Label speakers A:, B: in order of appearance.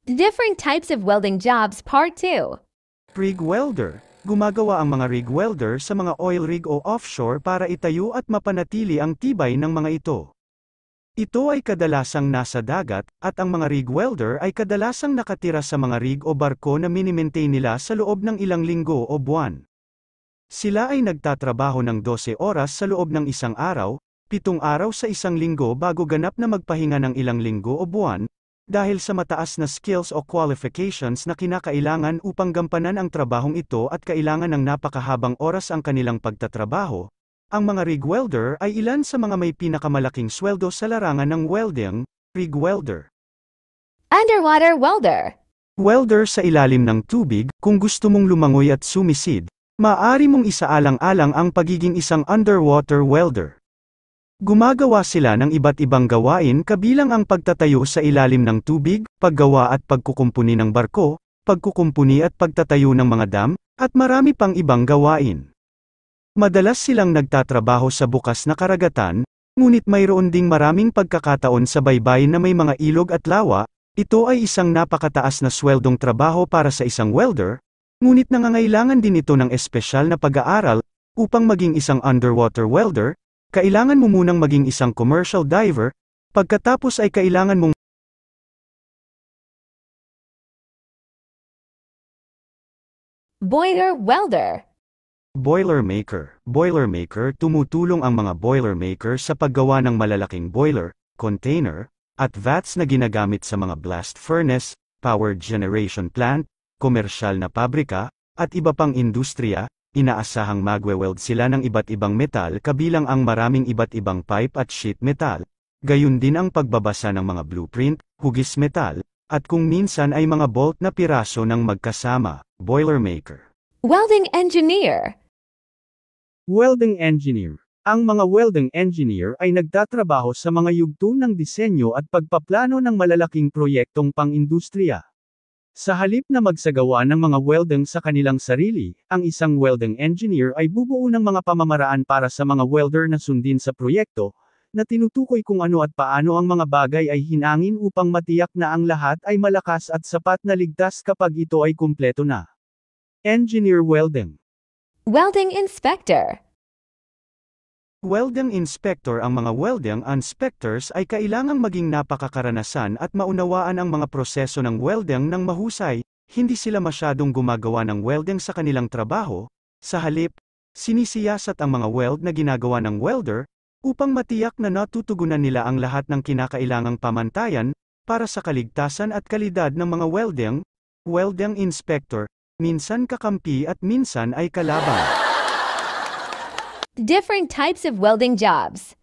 A: Different types of welding jobs Part 2.
B: Rig welder. Gumagawa ang mga rig welder sa mga oil rig o offshore para itayo at mapanatili ang tibay ng mga ito. Ito ay kadalasang nasa dagat, at ang mga rig welder ay kadalasang nakatira sa mga rig o barko na minimaintain nila sa loob ng ilang linggo o buwan. Sila ay nagtatrabaho ng 12 oras sa loob ng isang araw, 7 araw sa isang linggo bago ganap na magpahinga ng ilang linggo o buwan, dahil sa mataas na skills o qualifications na kinakailangan upang gampanan ang trabahong ito at kailangan ng napakahabang oras ang kanilang pagtatrabaho, ang mga rig welder ay ilan sa mga may pinakamalaking sweldo sa larangan ng welding. Rig welder.
A: Underwater welder.
B: Welder sa ilalim ng tubig. Kung gusto mong lumangoy at sumisid, maaari mong isaalang-alang ang pagiging isang underwater welder. Gumagawa sila ng iba't ibang gawain kabilang ang pagtatayo sa ilalim ng tubig, paggawa at pagkukumpuni ng barko, pagkukumpuni at pagtatayo ng mga dam, at marami pang ibang gawain. Madalas silang nagtatrabaho sa bukas na karagatan, ngunit mayroon ding maraming pagkakataon sa baybayin na may mga ilog at lawa. Ito ay isang napakataas na sweldong trabaho para sa isang welder, ngunit nangangailangan din ito ng espesyal na pag-aaral. Upang maging isang underwater welder, kailangan mo munang maging isang commercial diver, pagkatapos ay kailangan mong
A: Boiler welder.
B: Boilermaker. Boilermaker. Tumutulong ang mga boilermaker sa paggawa ng malalaking boiler, container, at vats na ginagamit sa mga blast furnace, power generation plant, komersyal na pabrika, at iba pang industriya. Inaasahang magwe-weld sila ng iba't ibang metal kabilang ang maraming iba't ibang pipe at sheet metal, gayon din ang pagbabasa ng mga blueprint, hugis metal, at kung minsan ay mga bolt na piraso ng magkasama. Boilermaker.
A: Welding engineer.
C: Welding engineer. Ang mga welding engineer ay nagtatrabaho sa mga yugto ng disenyo at pagpaplano ng malalaking proyektong pang-industriya. Sa halip na magsagawa ng mga welding sa kanilang sarili, ang isang welding engineer ay bubuo ng mga pamamaraan para sa mga welder na sundin sa proyekto, na tinutukoy kung ano at paano ang mga bagay ay hinangin upang matiyak na ang lahat ay malakas at sapat na ligtas kapag ito ay kumpleto na. Engineer welding.
A: Welding inspector.
B: Welding inspector. Ang mga welding inspectors ay kailangang maging napakakaranasan at maunawaan ang mga proseso ng welding ng mahusay. Hindi sila masyadong gumagawa ng welding sa kanilang trabaho, sa halip, sinisiyasat ang mga weld na ginagawa ng welder, upang matiyak na natutugunan nila ang lahat ng kinakailangang pamantayan, para sa kaligtasan at kalidad ng mga welding. Welding inspector, minsan kakampi at minsan ay kalaban.
A: Different types of welding jobs.